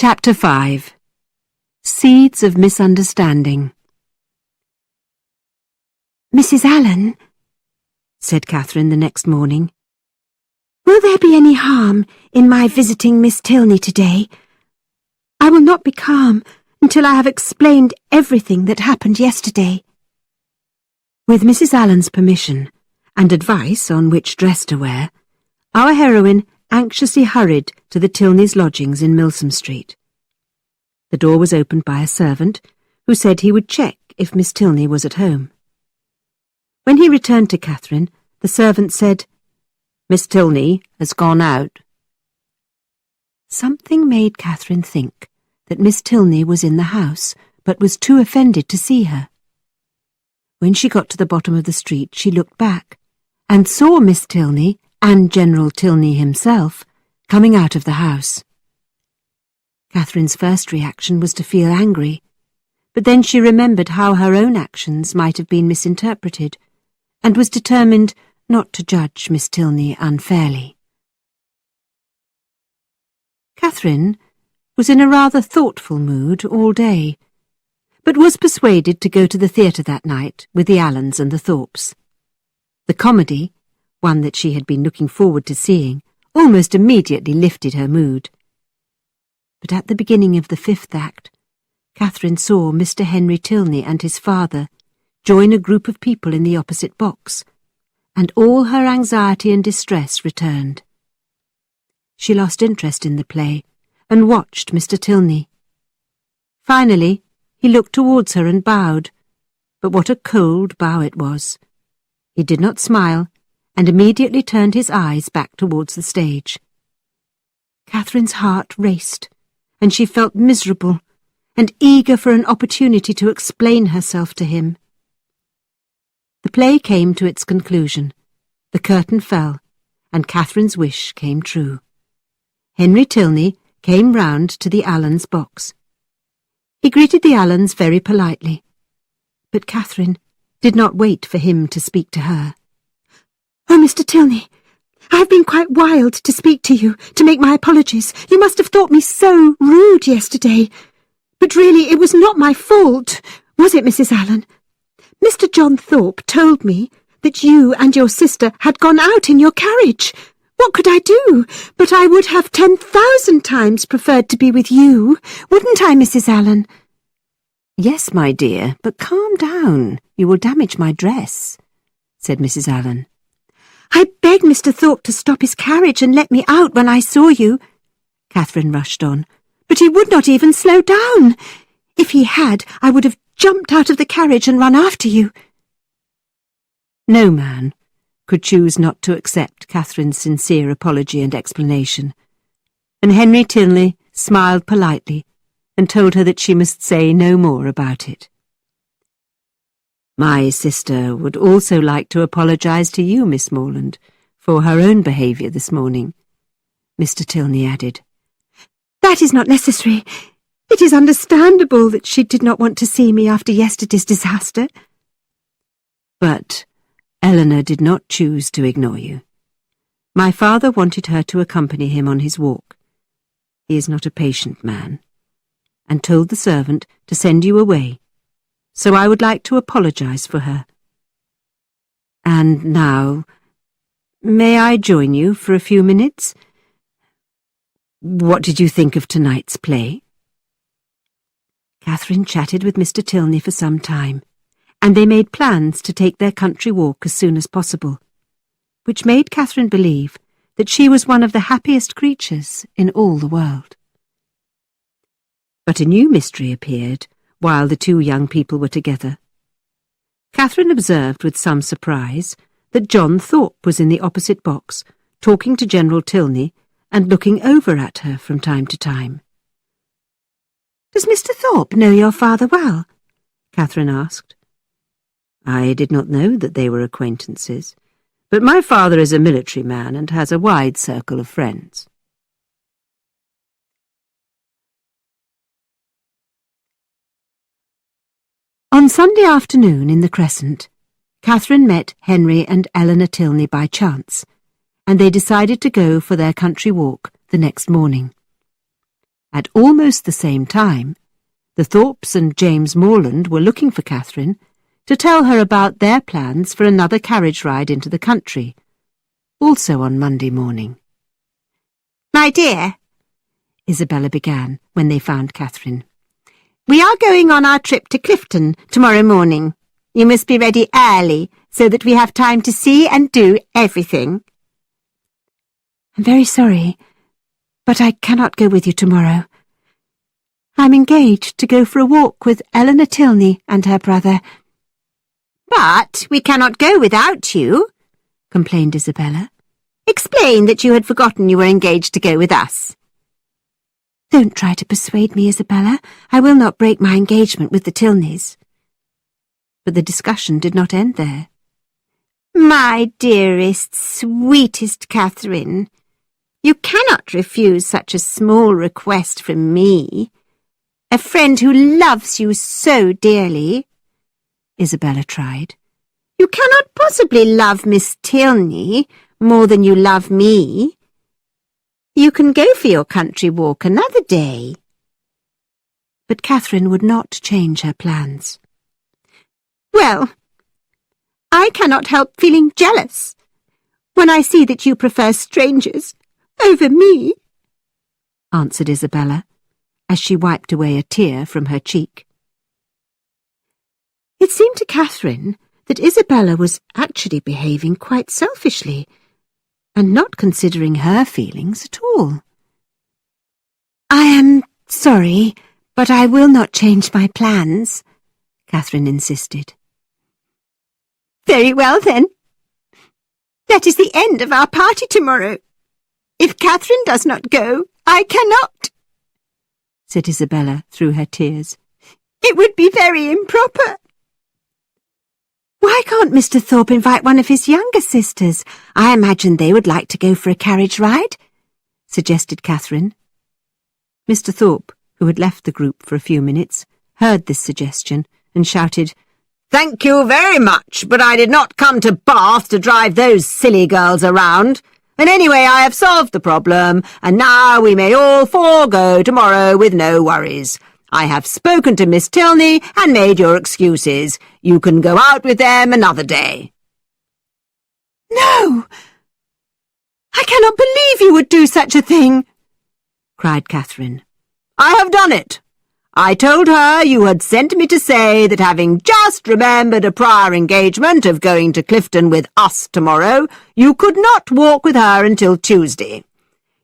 Chapter 5. Seeds of Misunderstanding. "Mrs. Allen," said Catherine the next morning, "will there be any harm in my visiting Miss Tilney today? I will not be calm until I have explained everything that happened yesterday." With Mrs. Allen's permission and advice on which dress to wear, our heroine anxiously hurried to the Tilneys' lodgings in Milsom Street. The door was opened by a servant, who said he would check if Miss Tilney was at home. When he returned to Catherine, the servant said, "Miss Tilney has gone out." Something made Catherine think that Miss Tilney was in the house, but was too offended to see her. When she got to the bottom of the street, she looked back, and saw Miss Tilney and General Tilney himself coming out of the house. Catherine's first reaction was to feel angry, but then she remembered how her own actions might have been misinterpreted, and was determined not to judge Miss Tilney unfairly. Catherine was in a rather thoughtful mood all day, but was persuaded to go to the theatre that night with the Allens and the Thorpes. The comedy, one that she had been looking forward to seeing, almost immediately lifted her mood. But at the beginning of the fifth act, Catherine saw Mr. Henry Tilney and his father join a group of people in the opposite box, and all her anxiety and distress returned. She lost interest in the play and watched Mr. Tilney. Finally, he looked towards her and bowed, but what a cold bow it was. He did not smile, and immediately turned his eyes back towards the stage. Catherine's heart raced, and she felt miserable, and eager for an opportunity to explain herself to him. The play came to its conclusion, the curtain fell, and Catherine's wish came true. Henry Tilney came round to the Allens' box. He greeted the Allens very politely, but Catherine did not wait for him to speak to her. "Oh, Mr. Tilney, I have been quite wild to speak to you, to make my apologies. You must have thought me so rude yesterday. But really, it was not my fault, was it, Mrs. Allen? Mr. John Thorpe told me that you and your sister had gone out in your carriage. What could I do? But I would have 10,000 times preferred to be with you, wouldn't I, Mrs. Allen?" "Yes, my dear, but calm down. You will damage my dress," said Mrs. Allen. "I begged Mr. Thorpe to stop his carriage and let me out when I saw you," Catherine rushed on, "but he would not even slow down. If he had, I would have jumped out of the carriage and run after you." No man could choose not to accept Catherine's sincere apology and explanation, and Henry Tilney smiled politely and told her that she must say no more about it. "My sister would also like to apologize to you, Miss Morland, for her own behaviour this morning," Mr. Tilney added. "That is not necessary. It is understandable that she did not want to see me after yesterday's disaster." "But Eleanor did not choose to ignore you. My father wanted her to accompany him on his walk. He is not a patient man, and told the servant to send you away, so I would like to apologize for her. And now, may I join you for a few minutes? What did you think of tonight's play?" Catherine chatted with Mr. Tilney for some time, and they made plans to take their country walk as soon as possible, which made Catherine believe that she was one of the happiest creatures in all the world. But a new mystery appeared while the two young people were together. Catherine observed with some surprise that John Thorpe was in the opposite box, talking to General Tilney and looking over at her from time to time. "Does Mr. Thorpe know your father well?" Catherine asked. "I did not know that they were acquaintances, but my father is a military man and has a wide circle of friends." On Sunday afternoon in the Crescent, Catherine met Henry and Eleanor Tilney by chance, and they decided to go for their country walk the next morning. At almost the same time, the Thorpes and James Morland were looking for Catherine to tell her about their plans for another carriage ride into the country, also on Monday morning. "My dear," Isabella began when they found Catherine, "we are going on our trip to Clifton tomorrow morning. You must be ready early so that we have time to see and do everything." "I'm very sorry, but I cannot go with you tomorrow. I'm engaged to go for a walk with Eleanor Tilney and her brother." "But we cannot go without you," complained Isabella. "Explain that you had forgotten you were engaged to go with us." "Don't try to persuade me, Isabella. I will not break my engagement with the Tilneys." But the discussion did not end there. "My dearest, sweetest Catherine, you cannot refuse such a small request from me, a friend who loves you so dearly," Isabella tried. "You cannot possibly love Miss Tilney more than you love me. You can go for your country walk another day." But Catherine would not change her plans. "Well, I cannot help feeling jealous when I see that you prefer strangers over me," answered Isabella, as she wiped away a tear from her cheek. It seemed to Catherine that Isabella was actually behaving quite selfishly, and not considering her feelings at all. "I am sorry, but I will not change my plans," Catherine insisted. "Very well, then. That is the end of our party tomorrow. If Catherine does not go, I cannot," said Isabella through her tears. "It would be very improper." "Why can't Mr. Thorpe invite one of his younger sisters? I imagine they would like to go for a carriage ride," suggested Catherine. Mr. Thorpe, who had left the group for a few minutes, heard this suggestion and shouted, "Thank you very much, but I did not come to Bath to drive those silly girls around. And anyway, I have solved the problem, and now we may all four go tomorrow with no worries. I have spoken to Miss Tilney and made your excuses. You can go out with them another day." "No! I cannot believe you would do such a thing," cried Catherine. "I have done it. I told her you had sent me to say that having just remembered a prior engagement of going to Clifton with us tomorrow, you could not walk with her until Tuesday.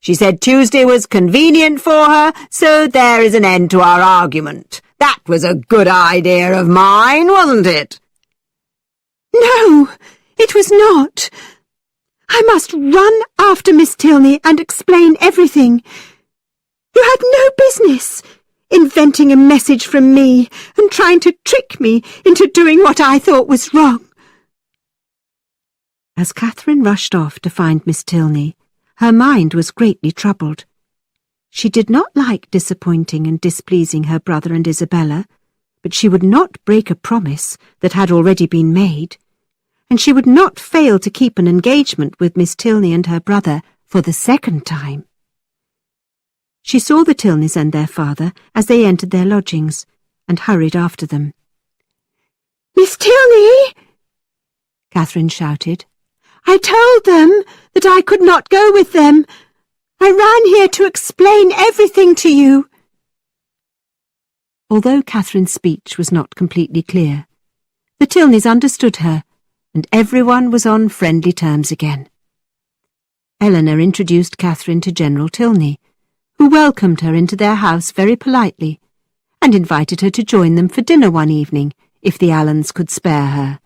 She said Tuesday was convenient for her, so there is an end to our argument. That was a good idea of mine, wasn't it?" "No, it was not. I must run after Miss Tilney and explain everything. You had no business inventing a message from me and trying to trick me into doing what I thought was wrong." As Catherine rushed off to find Miss Tilney, her mind was greatly troubled. She did not like disappointing and displeasing her brother and Isabella, but she would not break a promise that had already been made, and she would not fail to keep an engagement with Miss Tilney and her brother for the second time. She saw the Tilneys and their father as they entered their lodgings, and hurried after them. "Miss Tilney!" Catherine shouted. "I told them that I could not go with them. I ran here to explain everything to you." Although Catherine's speech was not completely clear, the Tilneys understood her, and everyone was on friendly terms again. Eleanor introduced Catherine to General Tilney, who welcomed her into their house very politely, and invited her to join them for dinner one evening, if the Allens could spare her.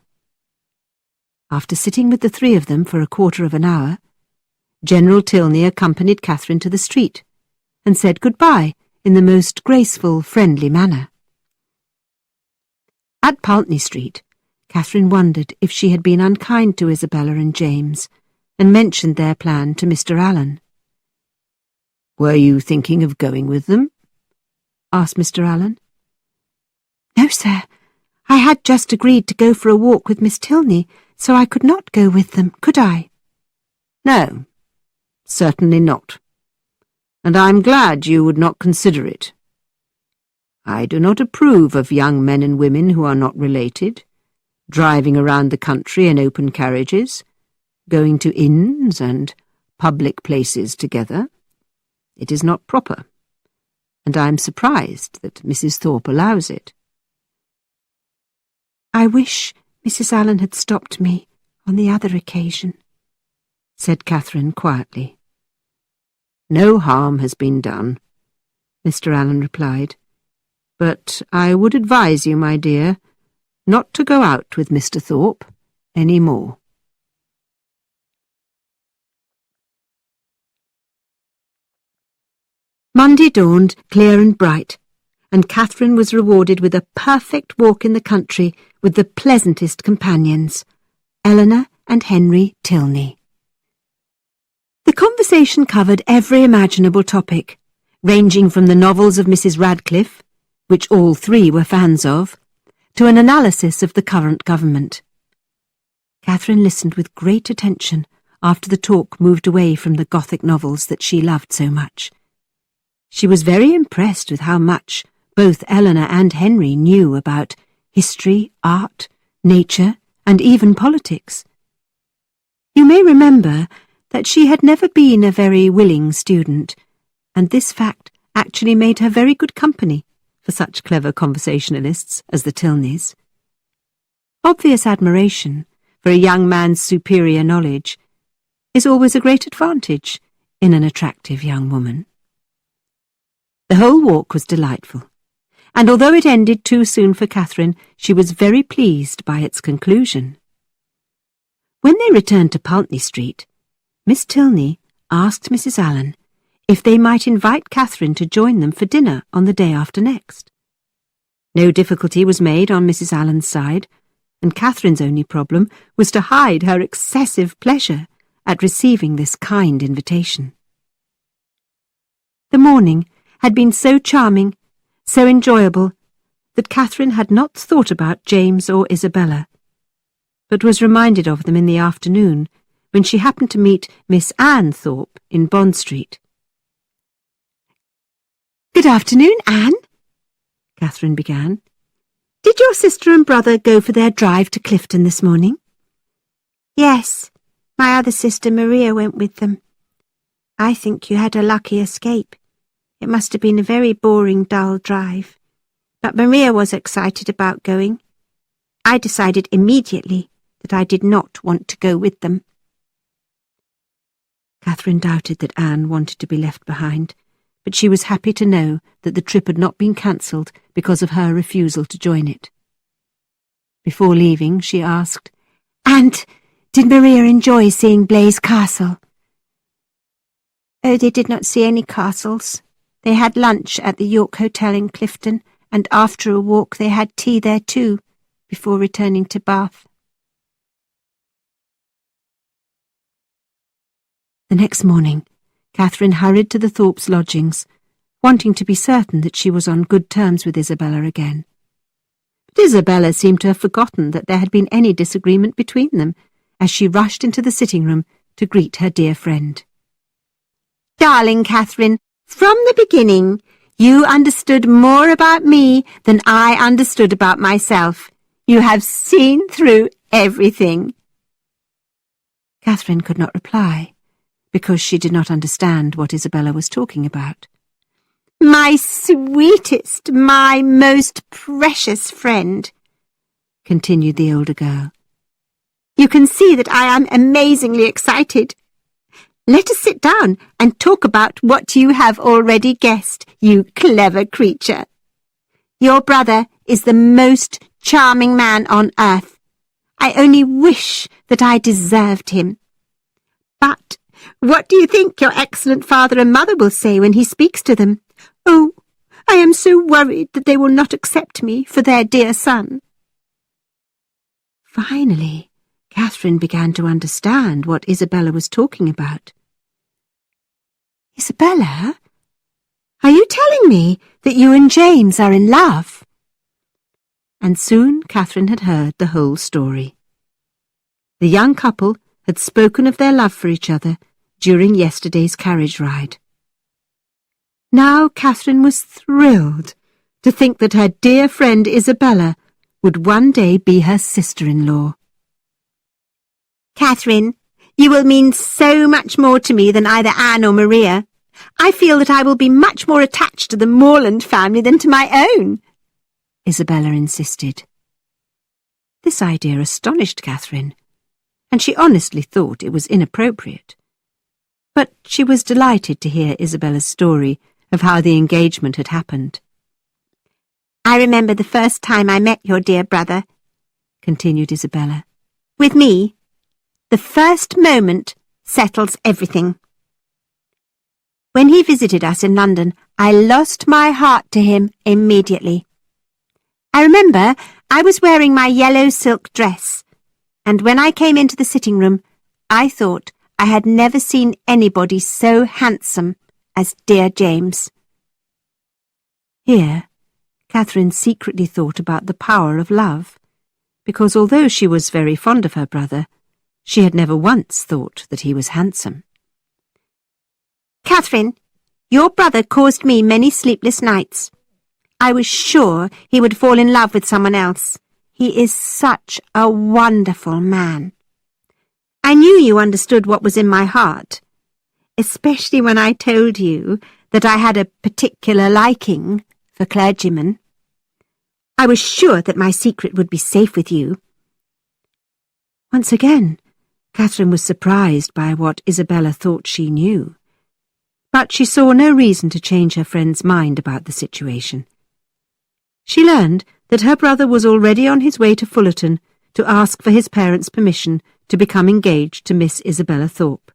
After sitting with the three of them for a quarter of an hour, General Tilney accompanied Catherine to the street, and said good-bye in the most graceful, friendly manner. At Pulteney Street, Catherine wondered if she had been unkind to Isabella and James, and mentioned their plan to Mr. Allen. "Were you thinking of going with them?" asked Mr. Allen. "No, sir. I had just agreed to go for a walk with Miss Tilney, so I could not go with them, could I?" "No, certainly not. and I'm glad you would not consider it. I do not approve of young men and women who are not related, driving around the country in open carriages, going to inns and public places together. It is not proper, and I am surprised that Mrs. Thorpe allows it. I wish Mrs. Allen had stopped me on the other occasion, said Catherine quietly. No harm has been done, Mr. Allen replied, but I would advise you, my dear, not to go out with Mr. Thorpe any more. Monday dawned clear and bright, and Catherine was rewarded with a perfect walk in the country with the pleasantest companions, Eleanor and Henry Tilney. The conversation covered every imaginable topic, ranging from the novels of Mrs. Radcliffe, which all three were fans of, to an analysis of the current government. Catherine listened with great attention after the talk moved away from the Gothic novels that she loved so much. She was very impressed with how much both Eleanor and Henry knew about history, art, nature, and even politics. You may remember that she had never been a very willing student, and this fact actually made her very good company for such clever conversationalists as the Tilneys. Obvious admiration for a young man's superior knowledge is always a great advantage in an attractive young woman. The whole walk was delightful, and although it ended too soon for Catherine, she was very pleased by its conclusion. When they returned to Pulteney Street, Miss Tilney asked Mrs. Allen if they might invite Catherine to join them for dinner on the day after next. No difficulty was made on Mrs. Allen's side, and Catherine's only problem was to hide her excessive pleasure at receiving this kind invitation. The morning had been so charming, so enjoyable, that Catherine had not thought about James or Isabella, but was reminded of them in the afternoon when she happened to meet Miss Anne Thorpe in Bond Street. "Good afternoon, Anne," Catherine began. "Did your sister and brother go for their drive to Clifton this morning?" "Yes, my other sister Maria went with them. I think you had a lucky escape. It must have been a very boring, dull drive. But Maria was excited about going. I decided immediately that I did not want to go with them." Catherine doubted that Anne wanted to be left behind, but she was happy to know that the trip had not been cancelled because of her refusal to join it. Before leaving, she asked, "And did Maria enjoy seeing Blaise Castle?" "Oh, they did not see any castles. They had lunch at the York Hotel in Clifton, and after a walk they had tea there too, before returning to Bath." The next morning, Catherine hurried to the Thorpes' lodgings, wanting to be certain that she was on good terms with Isabella again. But Isabella seemed to have forgotten that there had been any disagreement between them, as she rushed into the sitting-room to greet her dear friend. "Darling Catherine, from the beginning, you understood more about me than I understood about myself. You have seen through everything." Catherine could not reply, because she did not understand what Isabella was talking about. "My sweetest, my most precious friend," continued the older girl. "You can see that I am amazingly excited. Let us sit down and talk about what you have already guessed, you clever creature. Your brother is the most charming man on earth. I only wish that I deserved him. But what do you think your excellent father and mother will say when he speaks to them? Oh, I am so worried that they will not accept me for their dear son." Finally, Catherine began to understand what Isabella was talking about. "Isabella, are you telling me that you and James are in love?" And soon Catherine had heard the whole story. The young couple had spoken of their love for each other during yesterday's carriage ride. Now Catherine was thrilled to think that her dear friend Isabella would one day be her sister-in-law. Catherine, you will mean so much more to me than either Anne or Maria. I feel that I will be much more attached to the Morland family than to my own, Isabella insisted. This idea astonished Catherine, and she honestly thought it was inappropriate. But she was delighted to hear Isabella's story of how the engagement had happened. I remember the first time I met your dear brother, continued Isabella. With me, the first moment settles everything. When he visited us in London, I lost my heart to him immediately. I remember I was wearing my yellow silk dress, and when I came into the sitting room, I thought I had never seen anybody so handsome as dear James. Here, Catherine secretly thought about the power of love, because although she was very fond of her brother, she had never once thought that he was handsome. Catherine, your brother caused me many sleepless nights. I was sure he would fall in love with someone else. He is such a wonderful man. I knew you understood what was in my heart, especially when I told you that I had a particular liking for clergymen. I was sure that my secret would be safe with you. Once again, Catherine was surprised by what Isabella thought she knew. But she saw no reason to change her friend's mind about the situation. She learned that her brother was already on his way to Fullerton to ask for his parents' permission to become engaged to Miss Isabella Thorpe.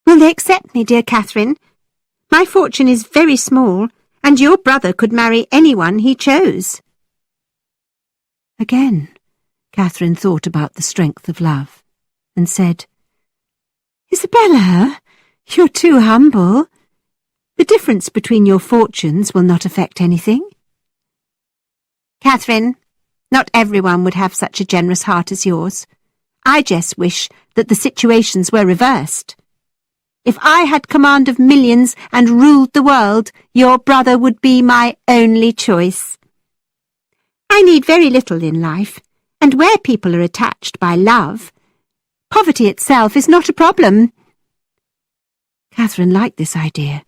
Will they accept me, dear Catherine? My fortune is very small, and your brother could marry anyone he chose. Again, Catherine thought about the strength of love, and said, Isabella, you're too humble. The difference between your fortunes will not affect anything. Catherine, not everyone would have such a generous heart as yours. I just wish that the situations were reversed. If I had command of millions and ruled the world, your brother would be my only choice. I need very little in life, and where people are attached by love, poverty itself is not a problem. Catherine liked this idea.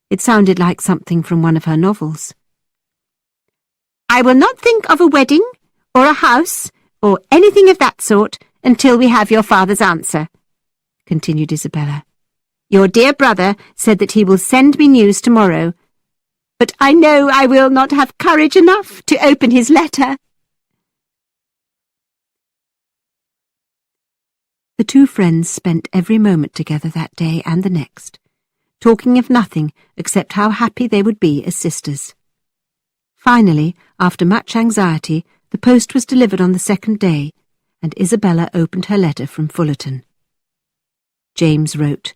It sounded like something from one of her novels. I will not think of a wedding, or a house, or anything of that sort until we have your father's answer, continued Isabella. Your dear brother said that he will send me news tomorrow, but I know I will not have courage enough to open his letter. The two friends spent every moment together that day and the next, talking of nothing except how happy they would be as sisters. Finally, after much anxiety, the post was delivered on the second day, and Isabella opened her letter from Fullerton. James wrote,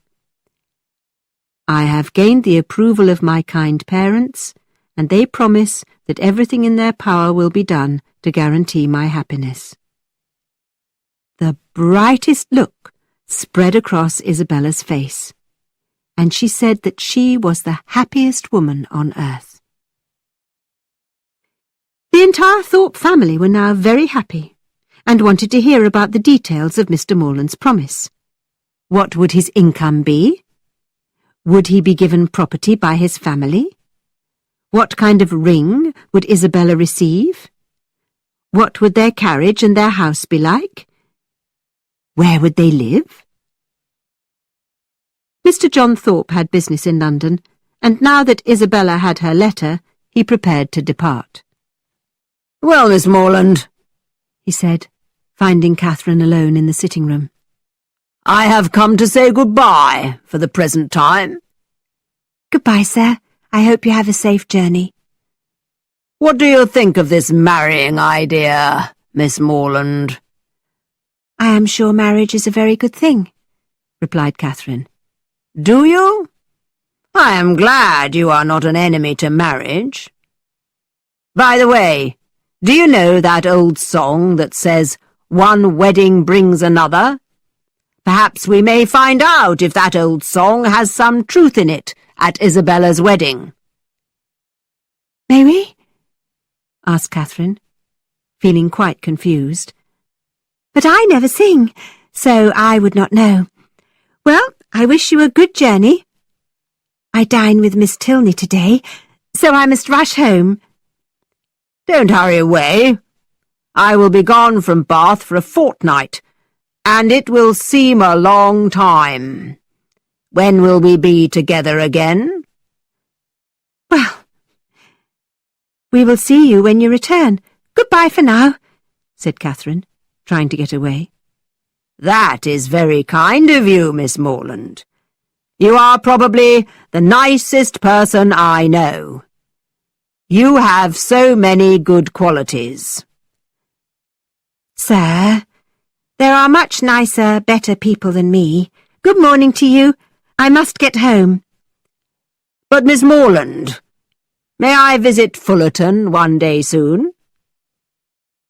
I have gained the approval of my kind parents, and they promise that everything in their power will be done to guarantee my happiness. The brightest look spread across Isabella's face, and she said that she was the happiest woman on earth. The entire Thorpe family were now very happy, and wanted to hear about the details of Mr. Morland's promise. What would his income be? Would he be given property by his family? What kind of ring would Isabella receive? What would their carriage and their house be like? Where would they live? Mr. John Thorpe had business in London, and now that Isabella had her letter, he prepared to depart. Well, Miss Morland, he said, finding Catherine alone in the sitting-room. I have come to say goodbye for the present time. Goodbye, sir. I hope you have a safe journey. What do you think of this marrying idea, Miss Morland? I am sure marriage is a very good thing, replied Catherine. Do you? I am glad you are not an enemy to marriage. By the way, do you know that old song that says, "One wedding brings another"? Perhaps we may find out if that old song has some truth in it at Isabella's wedding. May we? Asked Catherine, feeling quite confused. But I never sing, so I would not know. Well, I wish you a good journey. I dine with Miss Tilney today, so I must rush home. Don't hurry away. I will be gone from Bath for a fortnight, and it will seem a long time. When will we be together again? Well, we will see you when you return. Goodbye for now, said Catherine, trying to get away. That is very kind of you, Miss Morland. You are probably the nicest person I know. You have so many good qualities. Sir, there are much nicer, better people than me. Good morning to you. I must get home. But, Miss Morland, may I visit Fullerton one day soon?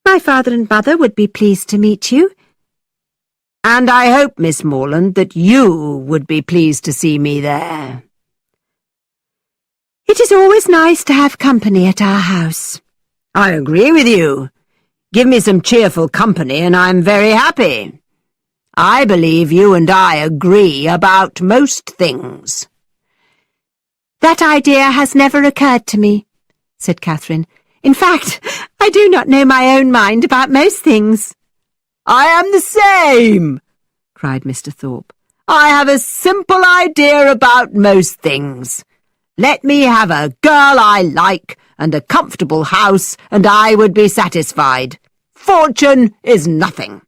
My father and mother would be pleased to meet you. And I hope, Miss Morland, that you would be pleased to see me there. It is always nice to have company at our house. I agree with you. Give me some cheerful company and I'm very happy. I believe you and I agree about most things. That idea has never occurred to me, said Catherine. In fact, I do not know my own mind about most things. I am the same, cried Mr. Thorpe. I have a simple idea about most things. Let me have a girl I like and a comfortable house, and I would be satisfied. Fortune is nothing.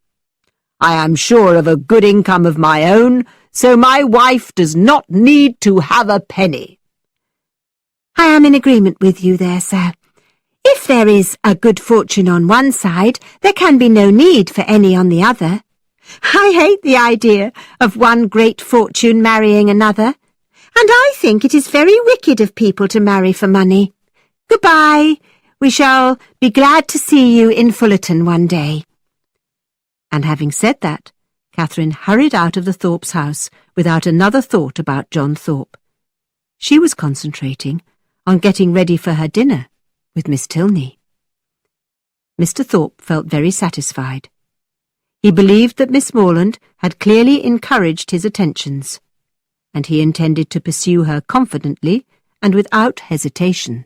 I am sure of a good income of my own, so my wife does not need to have a penny. I am in agreement with you there, sir. If there is a good fortune on one side, there can be no need for any on the other. I hate the idea of one great fortune marrying another, and I think it is very wicked of people to marry for money. Goodbye. We shall be glad to see you in Fullerton one day. And having said that, Catherine hurried out of the Thorpes' house without another thought about John Thorpe. She was concentrating on getting ready for her dinner with Miss Tilney. Mr. Thorpe felt very satisfied. He believed that Miss Morland had clearly encouraged his attentions, and he intended to pursue her confidently and without hesitation.